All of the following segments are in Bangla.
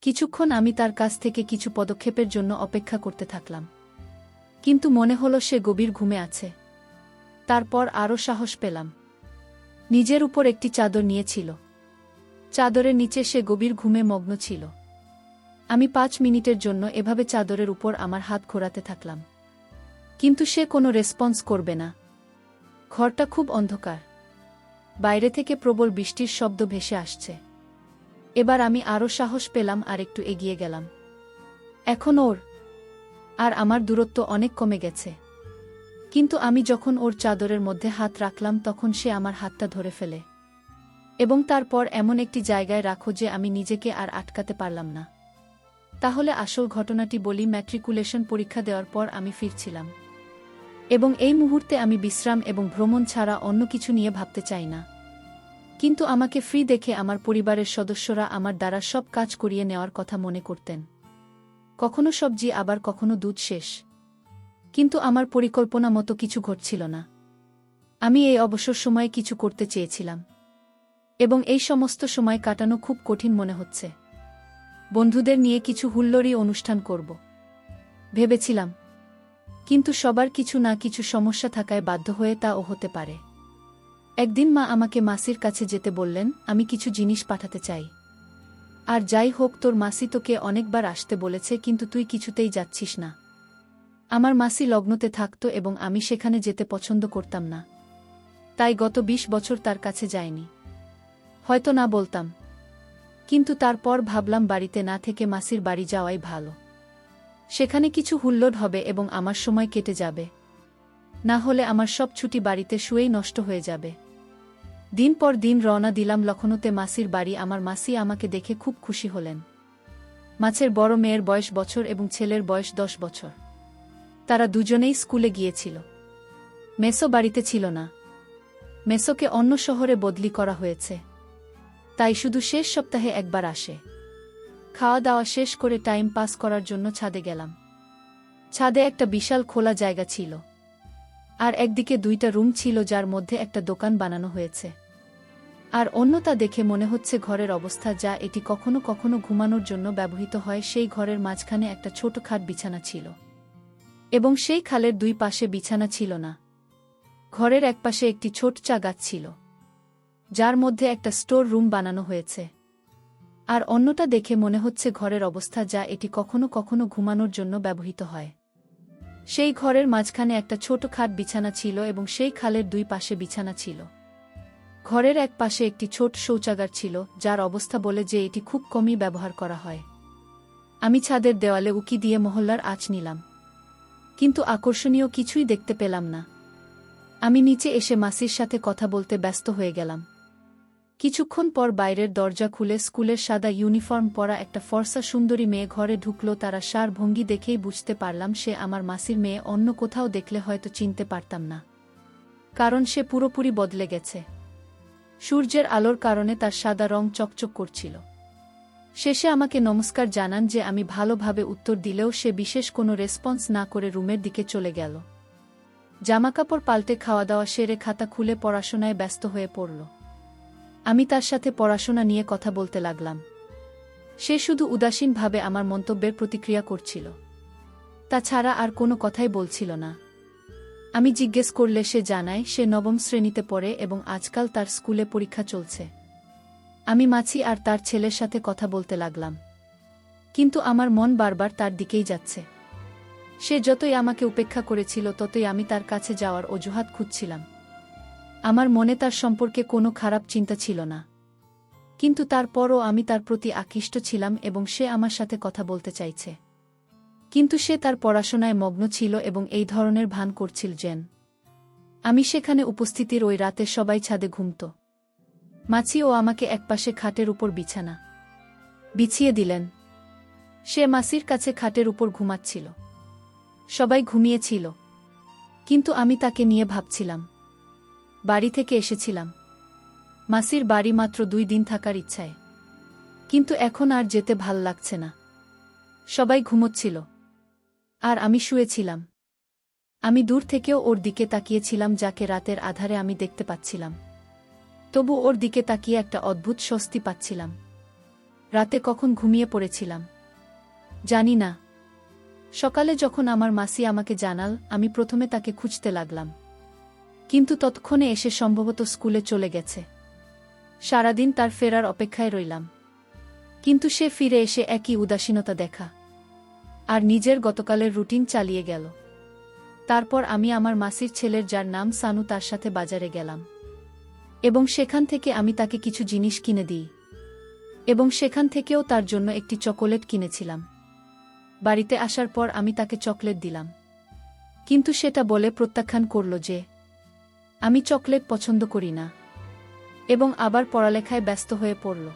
কিছুক্ষণ আমি তার কাছ থেকে কিছু পদক্ষেপের জন্য অপেক্ষা করতে থাকলাম, কিন্তু মনে হলো সে গভীর ঘুমে আছে। তারপর আরও সাহস পেলাম। নিজের উপর একটি চাদর নিয়েছিল। চাদরের নিচে সে গভীর ঘুমে মগ্ন ছিল। আমি 5 মিনিটের জন্য এভাবে চাদরের উপর আমার হাত ঘোরাতে থাকলাম, কিন্তু সে কোনো রেসপন্স করবে না। ঘরটা খুব অন্ধকার। বাইরে থেকে প্রবল বৃষ্টির শব্দ ভেসে আসছে। এবার আমি আরও সাহস পেলাম আর একটু এগিয়ে গেলাম। এখন ওর আর আমার দূরত্ব অনেক কমে গেছে, কিন্তু আমি যখন ওর চাদরের মধ্যে হাত রাখলাম তখন সে আমার হাতটা ধরে ফেলে, এবং তারপর এমন একটি জায়গায় রাখো যে আমি নিজেকে আর আটকাতে পারলাম না। তাহলে আসল ঘটনাটি বলি। ম্যাট্রিকুলেশন পরীক্ষা দেওয়ার পর আমি ফিরছিলাম, এবং এই মুহূর্তে আমি বিশ্রাম এবং ভ্রমণ ছাড়া অন্য কিছু নিয়ে ভাবতে চাই না। কিন্তু আমাকে ফ্রি দেখে আমার পরিবারের সদস্যরা আমার দ্বারা সব কাজ করিয়ে নেওয়ার কথা মনে করতেন। কখনো সবজি, আবার কখনো দুধ শেষ। কিন্তু আমার পরিকল্পনা মতো কিছু ঘটছিল না। আমি এই অবসর সময়ে কিছু করতে চেয়েছিলাম, এবং এই সমস্ত সময় কাটানো খুব কঠিন মনে হচ্ছে। বন্ধুদের নিয়ে কিছু হুল্লোড়ি অনুষ্ঠান করব ভেবেছিলাম, কিন্তু সবার কিছু না কিছু সমস্যা থাকায় বাধ্য হয়ে তাও হতে পারে। একদিন মা আমাকে মাসির কাছে যেতে বললেন, আমি কিছু জিনিস পাঠাতে চাই। আর যাই হোক, তোর মাসি তোকে অনেকবার আসতে বলেছে, কিন্তু তুই কিছুতেই যাচ্ছিস না। আমার মাসি লগ্নতে থাকত এবং আমি সেখানে যেতে পছন্দ করতাম না, তাই গত 20 বছর তার কাছে যাইনি। হয়তো না বলতাম, কিন্তু তারপর ভাবলাম বাড়িতে না থেকে মাসির বাড়ি যাওয়াই ভালো। সেখানে কিছু হুল্লোড় হবে এবং আমার সময় কেটে যাবে। না হলে আমার সব ছুটি বাড়িতে শুয়েই নষ্ট হয়ে যাবে। দিন পর দিন রওনা দিলাম লখনৌতে মাসির বাড়ি। আমার মাসি আমাকে দেখে খুব খুশি হলেন। মাছের বড় মেয়ের বয়স বছর এবং ছেলের বয়স 10 বছর। তারা দুজনেই স্কুলে গিয়েছিল। মেসো বাড়িতে ছিল না। মেসোকে অন্য শহরে বদলি করা হয়েছে, তাই শুধু শেষ সপ্তাহে একবার আসে। খাওয়া দাওয়া শেষ করে টাইম পাস করার জন্য ছাদে গেলাম। ছাদে একটা বিশাল খোলা জায়গা ছিল, আর একদিকে 2টা রুম ছিল যার মধ্যে একটা দোকান বানানো হয়েছে, আর অন্যটা দেখে মনে হচ্ছে ঘরের অবস্থা যা এটি কখনো কখনো ঘুমানোর জন্য ব্যবহৃত হয়। সেই ঘরের মাঝখানে একটা ছোট খাট বিছানা ছিল, এবং সেই খালের 2 পাশে বিছানা ছিল না। ঘরের একপাশে একটি ছোট চা গাছ ছিল, যার মধ্যে একটা স্টোর রুম বানানো হয়েছে, আর অন্যটা দেখে মনে হচ্ছে ঘরের অবস্থা যা এটি কখনো কখনো ঘুমানোর জন্য ব্যবহৃত হয়। সেই ঘরের মাঝখানে একটা ছোট খাট বিছানা ছিল এবং সেই খালের 2 পাশে বিছানা ছিল। ঘরের এক পাশে একটি ছোট শৌচাগার ছিল, যার অবস্থা বলে যে এটি খুব কমই ব্যবহার করা হয়। আমি ছাদের দেওয়ালে উকি দিয়ে মহল্লার আঁচ নিলাম, কিন্তু আকর্ষণীয় কিছুই দেখতে পেলাম না। আমি নিচে এসে মাসির সাথে কথা বলতে ব্যস্ত হয়ে গেলাম। কিছুক্ষণ পর বাইরের দরজা খুলে স্কুলের সাদা ইউনিফর্ম পরা একটা ফর্সা সুন্দরী মেয়ে ঘরে ঢুকল। তারা সার ভঙ্গি দেখেই বুঝতে পারলাম সে আমার মাসির মেয়ে। অন্য কোথাও দেখলে হয়তো চিনতে পারতাম না, কারণ সে পুরোপুরি বদলে গেছে। সূর্যের আলোর কারণে তার সাদা রং চকচক করছিল। শেষে আমাকে নমস্কার জানান যে আমি ভালোভাবে উত্তর দিলেও সে বিশেষ কোনো রেসপন্স না করে রুমের দিকে চলে গেল। জামাকাপড় পাল্টে খাওয়া দাওয়া সেরে খাতা খুলে পড়াশোনায় ব্যস্ত হয়ে পড়ল। আমি তার সাথে পড়াশোনা নিয়ে কথা বলতে লাগলাম। সে শুধু উদাসীনভাবে আমার মন্তব্যের প্রতিক্রিয়া করছিল, তাছাড়া আর কোনো কথাই বলছিল না। আমি জিজ্ঞেস করলে সে জানায় সে 9ম শ্রেণীতে পড়ে এবং আজকাল তার স্কুলে পরীক্ষা চলছে। আমি মাছি আর তার ছেলের সাথে কথা বলতে লাগলাম, কিন্তু আমার মন বারবার তার দিকেই যাচ্ছে। সে যতই আমাকে উপেক্ষা করেছিল ততই আমি তার কাছে যাওয়ার অজুহাত খুঁজছিলাম। আমার মনে তার সম্পর্কে কোনো খারাপ চিন্তা ছিল না, কিন্তু তারপরও আমি তার প্রতি আকৃষ্ট ছিলাম এবং সে আমার সাথে কথা বলতে চাইছে। কিন্তু সে তার পড়াশোনায় মগ্ন ছিল এবং এই ধরনের ভান করছিল যেন আমি সেখানে উপস্থিতির ওই রাতে সবাই ছাদে ঘুমত। মাছি ও আমাকে একপাশে খাটের উপর বিছানা বিছিয়ে দিলেন। সে মাসির কাছে খাটের উপর ঘুমাচ্ছিল। সবাই ঘুমিয়েছিল, কিন্তু আমি তাকে নিয়ে ভাবছিলাম। বাড়ি থেকে এসেছিলাম মাসির বাড়ি মাত্র 2 দিন থাকার ইচ্ছায়, কিন্তু এখন আর যেতে ভাল লাগছে না। সবাই ঘুমোচ্ছিল, আর আমি শুয়েছিলাম। আমি দূর থেকেও ওর দিকে তাকিয়েছিলাম, যাকে রাতের আধারে আমি দেখতে পাচ্ছিলাম। তবু ওর দিকে তাকিয়ে একটা অদ্ভুত স্বস্তি পাচ্ছিলাম। রাতে কখন ঘুমিয়ে পড়েছিলাম জানি না। সকালে যখন আমার মাসি আমাকে জানাল, আমি প্রথমে তাকে খুঁজতে লাগলাম, কিন্তু ততক্ষণে এসে সম্ভবত স্কুলে চলে গেছে। সারাদিন তার ফেরার অপেক্ষায় রইলাম, কিন্তু সে ফিরে এসে একই উদাসীনতা দেখা আর নিজের গতকালের রুটিন চালিয়ে গেল। তারপর আমি আমার মাসির ছেলের, যার নাম সানু, তার সাথে বাজারে গেলাম এবং সেখান থেকে আমি তাকে কিছু জিনিস কিনে দিই এবং সেখান থেকেও তার জন্য একটি চকোলেট কিনেছিলাম। বাড়িতে আসার পর আমি তাকে চকলেট দিলাম, কিন্তু সেটা বলে প্রত্যাখ্যান করল যে আমি চকলেট পছন্দ করি না এবং আবার পড়ালেখায় ব্যস্ত হয়ে পড়ল।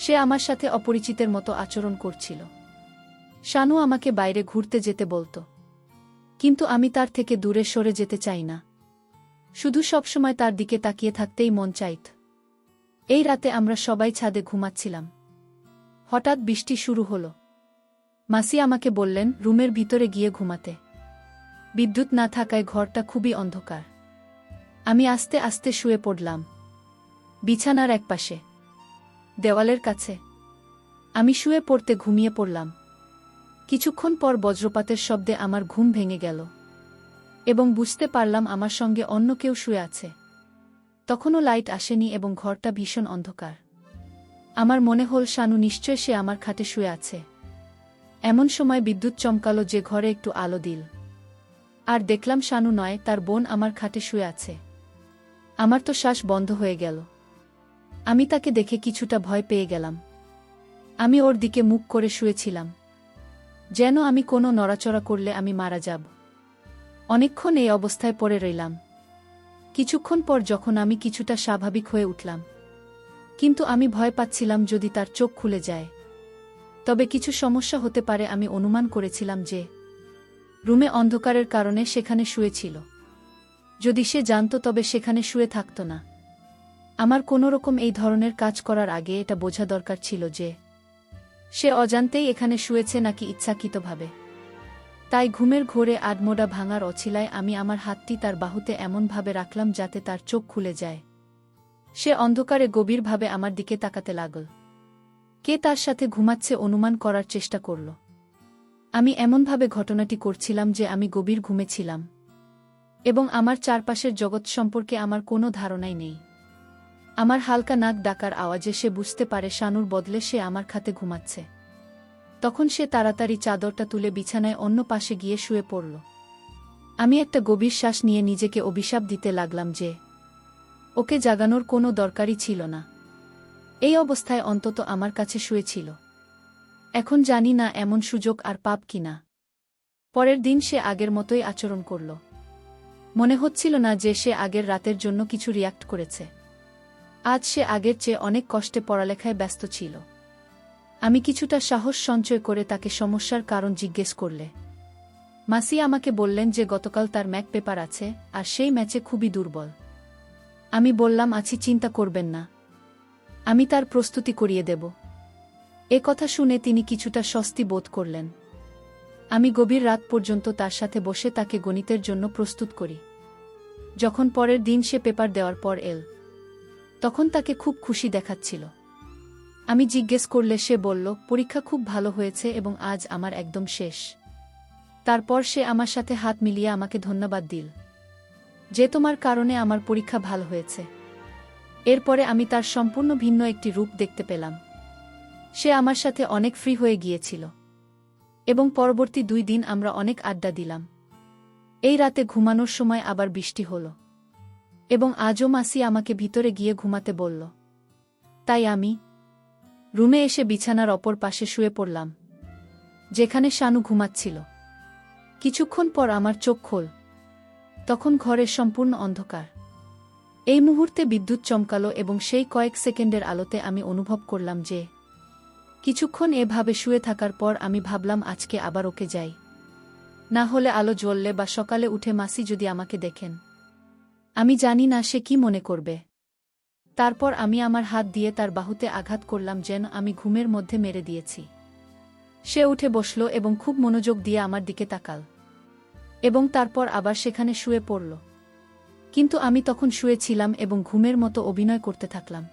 সে আমার সাথে অপরিচিতের মতো আচরণ করছিল। শানু আমাকে বাইরে ঘুরতে যেতে বলতো, কিন্তু আমি তার থেকে দূরে সরে যেতে চাই না, শুধু সবসময় তার দিকে তাকিয়ে থাকতেই মন চাইত। এই রাতে আমরা সবাই ছাদে ঘুমাচ্ছিলাম। হঠাৎ বৃষ্টি শুরু হলো। মাসি আমাকে বললেন রুমের ভিতরে গিয়ে ঘুমাতে। বিদ্যুৎ না থাকায় ঘরটা খুবই অন্ধকার। আমি আস্তে আস্তে শুয়ে পড়লাম, বিছানার একপাশে, দেওয়ালের কাছে। আমি শুয়ে পড়তে ঘুমিয়ে পড়লাম। কিছুক্ষণ পর বজ্রপাতের শব্দে আমার ঘুম ভেঙে গেল এবং বুঝতে পারলাম আমার সঙ্গে অন্য কেউ শুয়ে আছে। তখনও লাইট আসেনি এবং ঘরটা ভীষণ অন্ধকার। আমার মনে হল শানু নিশ্চয় সে আমার খাটে শুয়ে আছে। এমন সময় বিদ্যুৎ চমকালো যে ঘরে একটু আলো দিল, আর দেখলাম শানু নয়, তার বোন আমার খাটে শুয়ে আছে। আমার তো শ্বাস বন্ধ হয়ে গেল। আমি তাকে দেখে কিছুটা ভয় পেয়ে গেলাম। আমি ওর দিকে মুখ করে শুয়েছিলাম, যেন আমি কোনো নড়াচড়া করলে আমি মারা যাব। অনেকক্ষণ এই অবস্থায় পড়ে রইলাম। কিছুক্ষণ পর যখন আমি কিছুটা স্বাভাবিক হয়ে উঠলাম, কিন্তু আমি ভয় পাচ্ছিলাম যদি তার চোখ খুলে যায় তবে কিছু সমস্যা হতে পারে। আমি অনুমান করেছিলাম যে রুমে অন্ধকারের কারণে সেখানে শুয়েছিল। যদি সে জানত তবে সেখানে শুয়ে থাকত না। আমার কোনোরকম এই ধরনের কাজ করার আগে এটা বোঝা দরকার ছিল যে সে অজান্তেই এখানে শুয়েছে নাকি ইচ্ছাকৃতভাবে। তাই ঘুমের ঘোরে আধমোড়া ভাঙার অছিলায় আমি আমার হাতটি তার বাহুতে এমনভাবে রাখলাম যাতে তার চোখ খুলে যায়। সে অন্ধকারে গভীরভাবে আমার দিকে তাকাতে লাগল। কে তার সাথে ঘুমাচ্ছে অনুমান করার চেষ্টা করল। আমি এমনভাবে ঘটনাটি করছিলাম যে আমি গভীর ঘুমেছিলাম এবং আমার চারপাশের জগৎ সম্পর্কে আমার কোনো ধারণাই নেই। আমার হালকা নাক ডাকার আওয়াজে সে বুঝতে পারে শানুর বদলে সে আমার খাতে ঘুমাচ্ছে। তখন সে তাড়াতাড়ি চাদরটা তুলে বিছানায় অন্য পাশে গিয়ে শুয়ে পড়ল। আমি একটা গভীর শ্বাস নিয়ে নিজেকে অভিশাপ দিতে লাগলাম যে ওকে জাগানোর কোনো দরকারই ছিল না। এই অবস্থায় অন্তত আমার কাছে শুয়েছিল। এখন জানি না এমন সুযোগ আর পাব কিনা। পরের দিন সে আগের মতোই আচরণ করল। মনে হচ্ছিল না যে সে আগের রাতের জন্য কিছু রিয়াক্ট করেছে। আজ সে আগের চেয়ে অনেক কষ্টে পড়ালেখায় ব্যস্ত ছিল। আমি কিছুটা সাহস সঞ্চয় করে তাকে সমস্যার কারণ জিজ্ঞেস করলে মাসি আমাকে বললেন যে গতকাল তার ম্যাক পেপার আছে আর সেই ম্যাচে খুবই দুর্বল। আমি বললাম আছি, চিন্তা করবেন না, আমি তার প্রস্তুতি করিয়ে দেব। এ কথা শুনে তিনি কিছুটা স্বস্তি বোধ করলেন। আমি গভীর রাত পর্যন্ত তার সাথে বসে তাকে গণিতের জন্য প্রস্তুত করি। যখন পরের দিন সে পেপার দেওয়ার পর এল, তখন তাকে খুব খুশি দেখাচ্ছিল। আমি জিজ্ঞেস করলে সে বলল, পরীক্ষা খুব ভালো হয়েছে এবং আজ আমার একদম শেষ। তারপর সে আমার সাথে হাত মিলিয়ে আমাকে ধন্যবাদ দিল যে তোমার কারণে আমার পরীক্ষা ভালো হয়েছে। এরপরে আমি তার সম্পূর্ণ ভিন্ন একটি রূপ দেখতে পেলাম। সে আমার সাথে অনেক ফ্রি হয়ে গিয়েছিল এবং পরবর্তী 2 দিন আমরা অনেক আড্ডা দিলাম। এই রাতে ঘুমানোর সময় আবার বৃষ্টি হল এবং আজও মাসি আমাকে ভিতরে গিয়ে ঘুমাতে বলল। তাই আমি রুমে এসে বিছানার অপর পাশে শুয়ে পড়লাম, যেখানে শানু ঘুমাচ্ছিল। কিছুক্ষণ পর আমার চোখ খোল। তখন ঘরের সম্পূর্ণ অন্ধকার। এই মুহূর্তে বিদ্যুৎ চমকালো এবং সেই কয়েক সেকেন্ডের আলোতে আমি অনুভব করলাম যে কিছুক্ষণ এভাবে শুয়ে থাকার পর আমি ভাবলাম আজকে আবার ওকে যাই, না হলে আলো জ্বললে বা সকালে উঠে মাসি যদি আমাকে দেখেন, আমি জানি না সে কি মনে করবে। তারপর আমি আমার হাত দিয়ে তার বাহুতে আঘাত করলাম যেন আমি ঘুমের মধ্যে মেরে দিয়েছি। সে উঠে বসল এবং খুব মনোযোগ দিয়ে আমার দিকে তাকাল এবং তারপর আবার সেখানে শুয়ে পড়ল। কিন্তু আমি তখন শুয়েছিলাম এবং ঘুমের মতো অভিনয় করতে থাকলাম।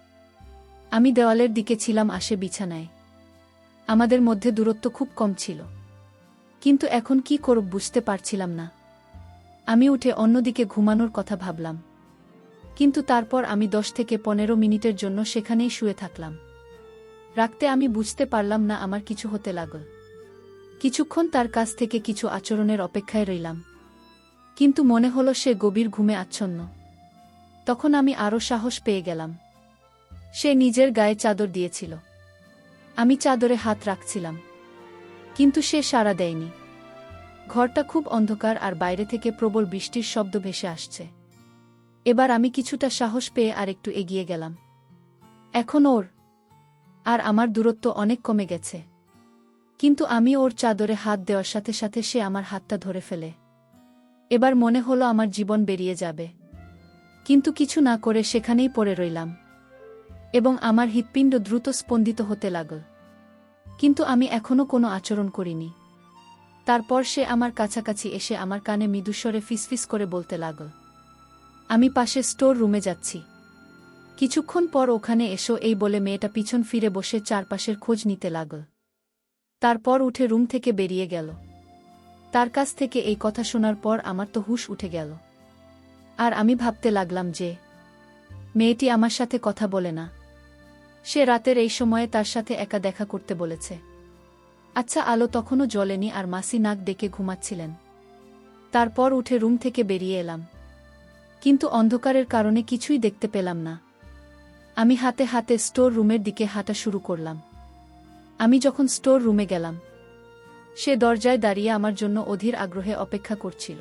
আমি দেওয়ালের দিকে ছিলাম আসে বিছানায়। আমাদের মধ্যে দূরত্ব খুব কম ছিল, কিন্তু এখন কি করব বুঝতে পারছিলাম না। আমি উঠে অন্যদিকে ঘুমানোর কথা ভাবলাম, কিন্তু তারপর আমি 10 থেকে 15 মিনিটের জন্য সেখানেই শুয়ে থাকলাম। রাখতে আমি বুঝতে পারলাম না আমার কিছু হতে লাগল। কিছুক্ষণ তার কাছ থেকে কিছু আচরণের অপেক্ষায় রইলাম, কিন্তু মনে হলো সে গভীর ঘুমে আচ্ছন্ন। তখন আমি আরও সাহস পেয়ে গেলাম। সে নিজের গায়ে চাদর দিয়েছিল। আমি চাদরে হাত রাখছিলাম, কিন্তু সে সাড়া দেয়নি। ঘরটা খুব অন্ধকার আর বাইরে থেকে প্রবল বৃষ্টির শব্দ ভেসে আসছে। এবার আমি কিছুটা সাহস পেয়ে আরেকটু এগিয়ে গেলাম। এখন ওর আর আমার দূরত্ব অনেক কমে গেছে, কিন্তু আমি ওর চাদরে হাত দেওয়ার সাথে সাথে সে আমার হাতটা ধরে ফেলে। এবার মনে হলো আমার জীবন বেরিয়ে যাবে, কিন্তু কিছু না করে সেখানেই পড়ে রইলাম এবং আমার হৃৎপিণ্ড দ্রুত স্পন্দিত হতে লাগল। কিন্তু আমি এখনো কোনো আচরণ করিনি। তারপর সে আমার কাছাকাছি এসে আমার কানে মৃদুস্বরে ফিসফিস করে বলতে লাগল, আমি পাশে স্টোর রুমে যাচ্ছি, কিছুক্ষণ পর ওখানে এসো। এই বলে মেয়েটা পিছন ফিরে বসে চারপাশের খোঁজ নিতে লাগল। তারপর উঠে রুম থেকে বেরিয়ে গেল। তার কাছ থেকে এই কথা শোনার পর আমার তো হুঁশ উঠে গেল। আর আমি ভাবতে লাগলাম যে মেয়েটি আমার সাথে কথা বলে না, সে রাতের এই সময়ে তার সাথে একা দেখা করতে বলেছে। আচ্ছা, আলো তখনও জ্বলেনি আর মাসি নাক ডেকে ঘুমাচ্ছিলেন। তারপর উঠে রুম থেকে বেরিয়ে এলাম, কিন্তু অন্ধকারের কারণে কিছুই দেখতে পেলাম না। আমি হাতে হাতে স্টোর রুমের দিকে হাঁটা শুরু করলাম। আমি যখন স্টোর রুমে গেলাম, সে দরজায় দাঁড়িয়ে আমার জন্য অধীর আগ্রহে অপেক্ষা করছিল।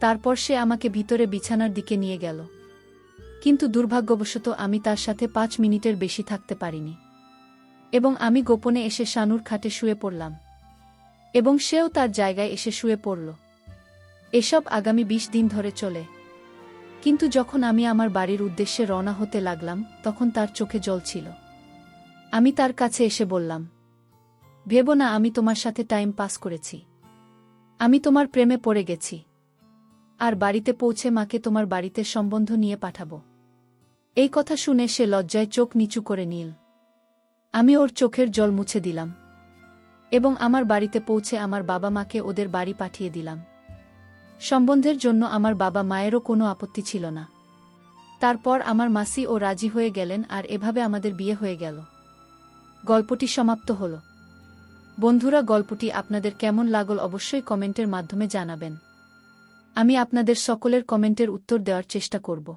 তারপর সে আমাকে ভিতরে বিছানার দিকে নিয়ে গেল, কিন্তু দুর্ভাগ্যবশত আমি তার সাথে 5 মিনিটের বেশি থাকতে পারিনি এবং আমি গোপনে এসে শানুর খাটে শুয়ে পড়লাম এবং সেও তার জায়গায় এসে শুয়ে পড়ল। এসব আগামী 20 দিন ধরে চলে। কিন্তু যখন আমি আমার বাড়ির উদ্দেশ্যে রওনা হতে লাগলাম, তখন তার চোখে জল ছিল। আমি তার কাছে এসে বললাম, ভেবো না আমি তোমার সাথে টাইম পাস করেছি। আমি তোমার প্রেমে পড়ে গেছি, আর বাড়িতে পৌঁছে মাকে তোমার বাড়িতে সম্বন্ধ নিয়ে পাঠাবো। এই কথা শুনে সে লজ্জায় চোখ নিচু করে নিল। আমি ওর চোখের জল মুছে দিলাম এবং আমার বাড়িতে পৌঁছে আমার বাবা মাকে ওদের বাড়ি পাঠিয়ে দিলাম। সম্বন্ধের জন্য আমার বাবা মায়েরও কোনো আপত্তি ছিল না। তারপর আমার মাসি ও রাজি হয়ে গেলেন আর এভাবে আমাদের বিয়ে হয়ে গেল। গল্পটি সমাপ্ত হল। বন্ধুরা, গল্পটি আপনাদের কেমন লাগল অবশ্যই কমেন্টের মাধ্যমে জানাবেন। আমি আপনাদের সকলের কমেন্টের উত্তর দেওয়ার চেষ্টা করব।